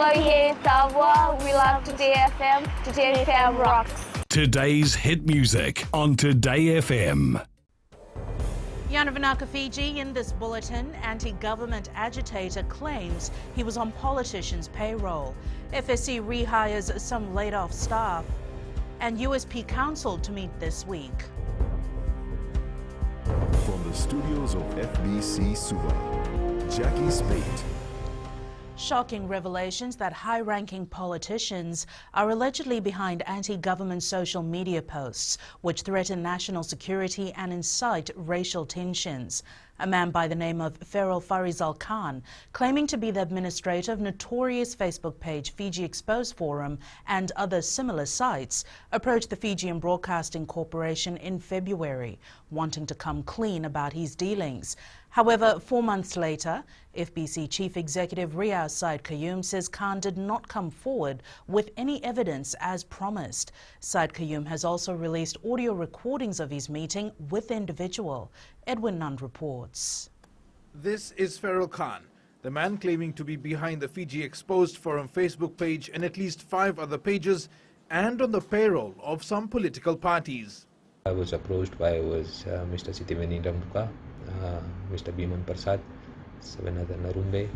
Oye, savoir, we love Today FM. Today FM rocks. Today's hit music on Today FM. Yanavanaka, Fiji. In this bulletin, anti-government agitator claims he was on politicians' payroll. FSC rehires some laid-off staff. And USP Council to meet this week. From the studios of FBC Suva, Jackie Spate. Shocking revelations that high-ranking politicians are allegedly behind anti-government social media posts which threaten national security and incite racial tensions. A man by the name of FERREL Khan, claiming to be the administrator of notorious Facebook page FIJI Exposed Forum and other similar sites, approached the Fijian Broadcasting Corporation in February, wanting to come clean about his dealings. However, 4 months later, FBC Chief Executive Riaz Said Qayyum says Khan did not come forward with any evidence as promised. Said Qayyum has also released audio recordings of his meeting with the individual. Edwin Nund reports. This is FERREL Khan, the man claiming to be behind the FIJI Exposed Forum Facebook page and at least 5 other pages, and on the payroll of some political parties. I was approached by Mr. Sitiveni Ramduka, Mr. Biman Prasad, Savanatha Narumbe,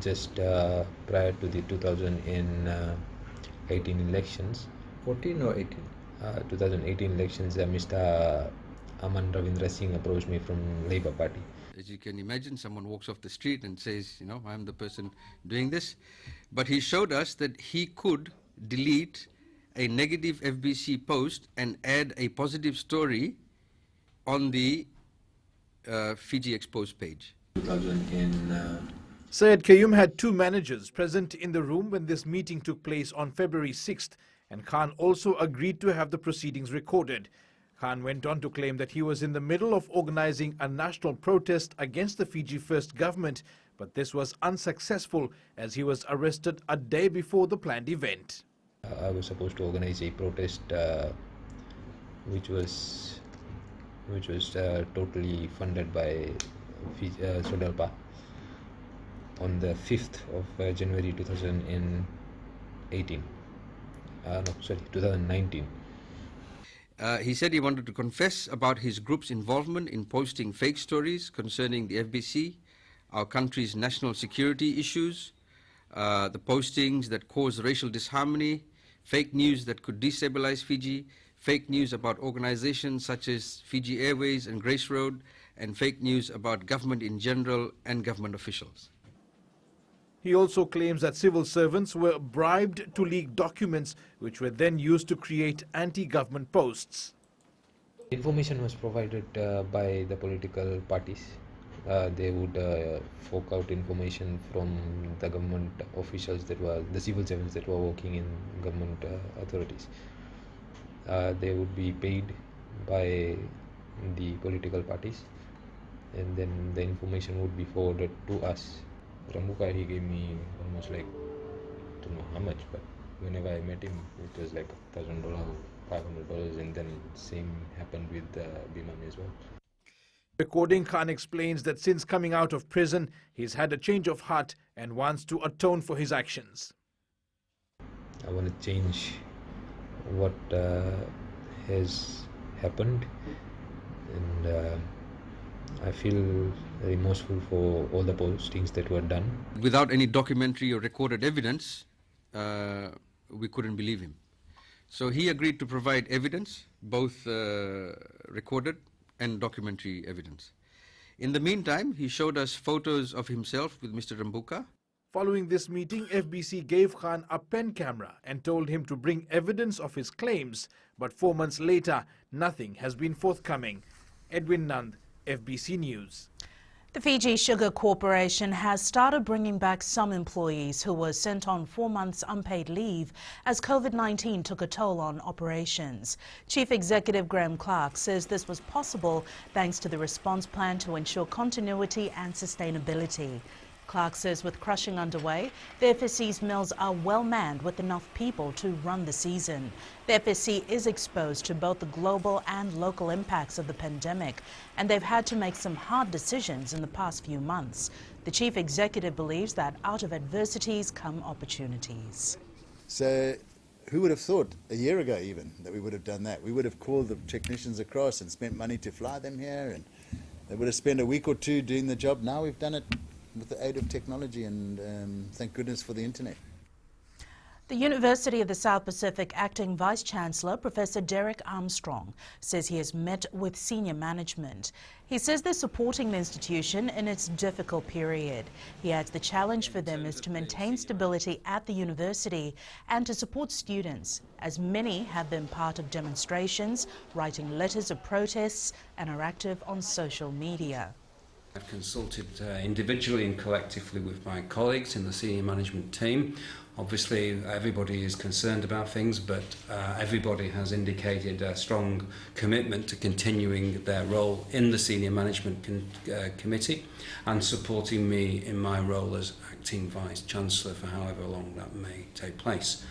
just prior to the 2018 elections. 14 or 18? 2018 elections, Mr. Aman Ravindra Singh approached me from Labour Party. As you can imagine, someone walks off the street and says, you know, I'm the person doing this. But he showed us that he could delete a negative FBC post and add a positive story on the FIJI Exposed page. Said Qayyum had 2 managers present in the room when this meeting took place on February 6th, and Khan also agreed to have the proceedings recorded. Khan went on to claim that he was in the middle of organizing a national protest against the Fiji First government, but this was unsuccessful as he was arrested a day before the planned event. I was supposed to organize a protest which was totally funded by Sodalpa on the 5th of January 2019. He said he wanted to confess about his group's involvement in posting fake stories concerning the FBC, our country's national security issues, the postings that cause racial disharmony, fake news that could destabilize Fiji, fake news about organizations such as Fiji Airways and Grace Road, and fake news about government in general and government officials. He also claims that civil servants were bribed to leak documents which were then used to create anti-government posts. Information was provided by the political parties. They would fork out information from the government officials that were the civil servants that were working in government authorities. They would be paid by the political parties, and then the information would be forwarded to us. Rambuka, he gave me almost like, I don't know how much, but whenever I met him, it was like $1,000, $500, and then same happened with Biman as well. Recording, Khan explains that since coming out of prison, he's had a change of heart and wants to atone for his actions. I want to change what has happened, and I feel remorseful for all the postings that were done. Without any documentary or recorded evidence, we couldn't believe him. So he agreed to provide evidence, both recorded and documentary evidence. In the meantime, he showed us photos of himself with Mr. Rambuka. Following this meeting, FBC gave Khan a pen camera and told him to bring evidence of his claims, but 4 months later, nothing has been forthcoming. Edwin Nund, FBC News. The Fiji Sugar Corporation has started bringing back some employees who were sent on 4 months unpaid leave as COVID-19 took a toll on operations. Chief Executive Graham Clark says this was possible thanks to the response plan to ensure continuity and sustainability. Clark says with crushing underway, the FSC's mills are well manned with enough people to run the season. The FSC is exposed to both the global and local impacts of the pandemic, and they've had to make some hard decisions in the past few months. The chief executive believes that out of adversities come opportunities. So who would have thought a year ago even that we would have done that? We would have called the technicians across and spent money to fly them here, and they would have spent a week or two doing the job. Now we've done it with the aid of technology, and thank goodness for the internet. The University of the South Pacific Acting Vice Chancellor, Professor Derrick Armstrong, says he has met with senior management. He says they're supporting the institution in its difficult period. He adds the challenge for them is to maintain stability at the university and to support students, as many have been part of demonstrations, writing letters of protests, and are active on social media. I've consulted individually and collectively with my colleagues in the senior management team. Obviously, everybody is concerned about things, but everybody has indicated a strong commitment to continuing their role in the senior management committee and supporting me in my role as acting Vice Chancellor for however long that may take place.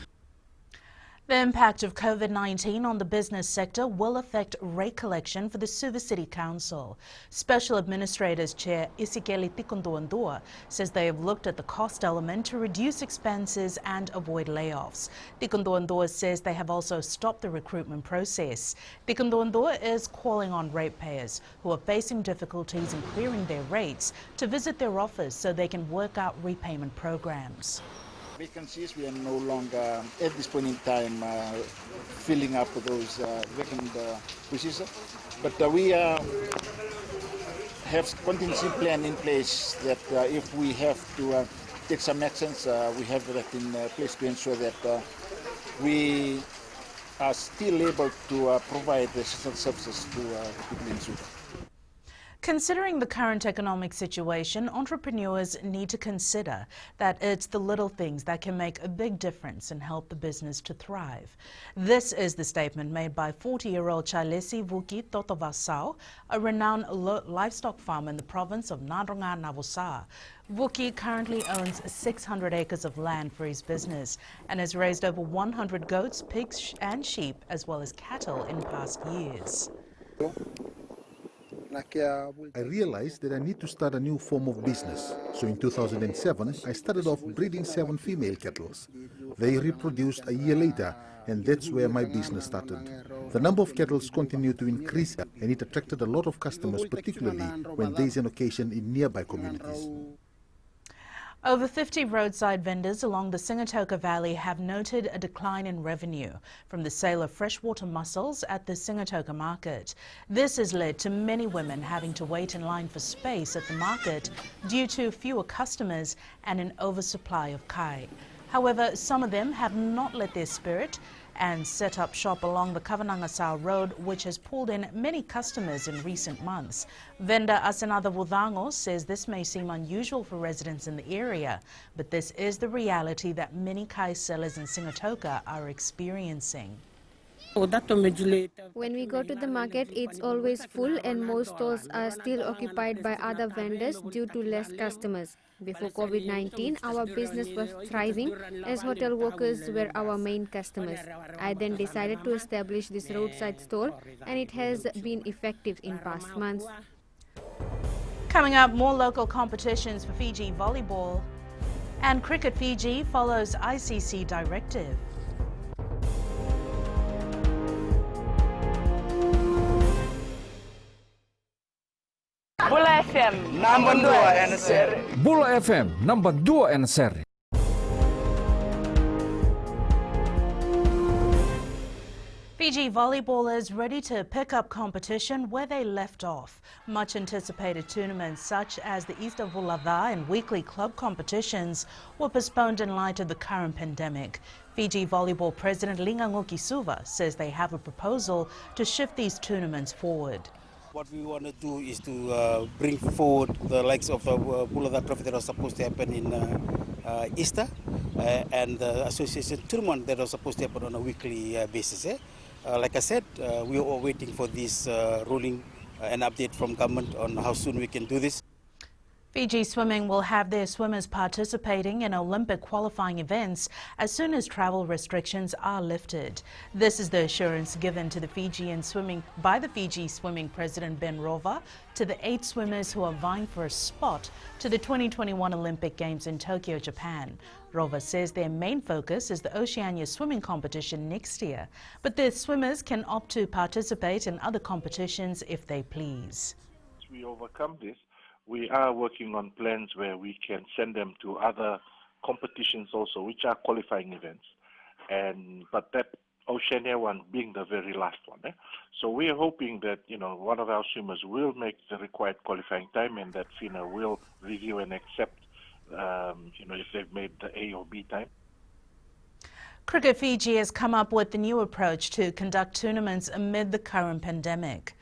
The impact of COVID-19 on the business sector will affect rate collection for the Suva City Council. Special Administrators Chair ISIKELI TIKODUADUA says they have looked at the cost element to reduce expenses and avoid layoffs. TIKODUADUA says they have also stopped the recruitment process. TIKODUADUA is calling on ratepayers who are facing difficulties in clearing their rates to visit their office so they can work out repayment programs. Vacancies, we are no longer at this point in time filling up those vacant positions, but we have contingency plan in place that if we have to take some actions, we have that in place to ensure that we are still able to provide the essential services to people in Suva. Considering the current economic situation, entrepreneurs need to consider that it's the little things that can make a big difference and help the business to thrive. This is the statement made by 40-year-old Chalesi Vuki Totovasau, a renowned livestock farmer in the province of Nadronga Navosa. Vuki currently owns 600 acres of land for his business and has raised over 100 goats, pigs and sheep, as well as cattle in past years. I realized that I need to start a new form of business. So in 2007, I started off breeding 7 female cattle. They reproduced a year later, and that's where my business started. The number of cattle continued to increase, and it attracted a lot of customers, particularly when there's an occasion in nearby communities. Over 50 roadside vendors along the Singatoka Valley have noted a decline in revenue from the sale of freshwater mussels at the Singatoka market. This has led to many women having to wait in line for space at the market due to fewer customers and an oversupply of kai. However, some of them have not let their spirit and set up shop along the Kavanangasau Road, which has pulled in many customers in recent months. Vendor Asenada Vudango says this may seem unusual for residents in the area, but this is the reality that many kai sellers in Singatoka are experiencing. When we go to the market, it's always full and most stalls are still occupied by other vendors due to less customers. Before COVID-19, our business was thriving as hotel workers were our main customers. I then decided to establish this roadside stall and it has been effective in past months. Coming up, more local competitions for Fiji volleyball, and Cricket Fiji follows ICC directive. Bola FM number 2 and seri. Bola FM number 2 and seri. Fiji volleyballers ready to pick up competition where they left off. Much anticipated tournaments such as the Easter Vulava and weekly club competitions were postponed in light of the current pandemic. Fiji volleyball president Lingangoki Suva says they have a proposal to shift these tournaments forward. What we want to do is to bring forward the likes of the Vulava Trophy that was supposed to happen in Easter and the association tournament that was supposed to happen on a weekly basis. Like I said, we are waiting for this ruling and update from government on how soon we can do this. Fiji Swimming will have their swimmers participating in Olympic qualifying events as soon as travel restrictions are lifted. This is the assurance given to the Fijian swimming by the Fiji Swimming President Ben Rova to the 8 swimmers who are vying for a spot to the 2021 Olympic Games in Tokyo, Japan. Rova says their main focus is the Oceania swimming competition next year, but the swimmers can opt to participate in other competitions if they please. We overcome this. We are working on plans where we can send them to other competitions also, which are qualifying events. But that Oceania one being the very last one. So we are hoping that, one of our swimmers will make the required qualifying time and that FINA will review and accept, if they've made the A or B time. Cricket Fiji has come up with a new approach to conduct tournaments amid the current pandemic.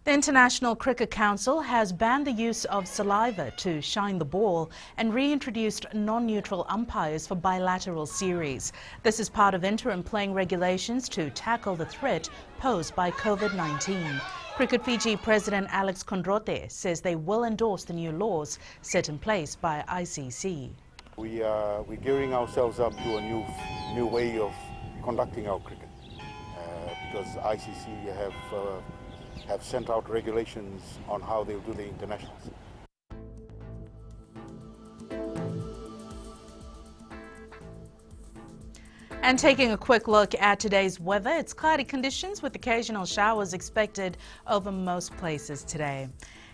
The International Cricket Council has banned the use of saliva to shine the ball and reintroduced non-neutral umpires for bilateral series. This is part of interim playing regulations to tackle the threat posed by COVID-19. Cricket Fiji President Alex Kondrote says they will endorse the new laws set in place by ICC. We're gearing ourselves up to a new way of conducting our cricket because ICC have sent out regulations on how they'll do the internationals. And taking a quick look at today's weather, it's cloudy conditions with occasional showers expected over most places today.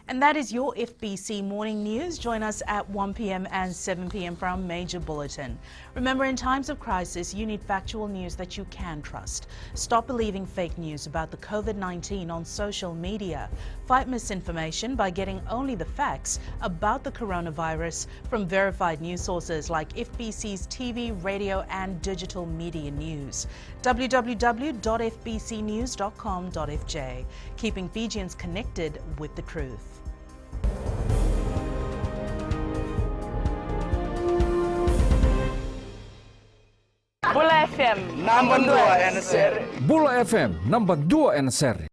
And that is your FBC Morning News. Join us at 1 p.m. and 7 p.m. for our major bulletin. Remember, in times of crisis, you need factual news that you can trust. Stop believing fake news about the COVID-19 on social media. Fight misinformation by getting only the facts about the coronavirus from verified news sources like FBC's TV, radio and digital media news. www.fbcnews.com.fj. Keeping Fijians connected with the truth. Bola FM, number 2 NSR. Bola FM number 2 NSR.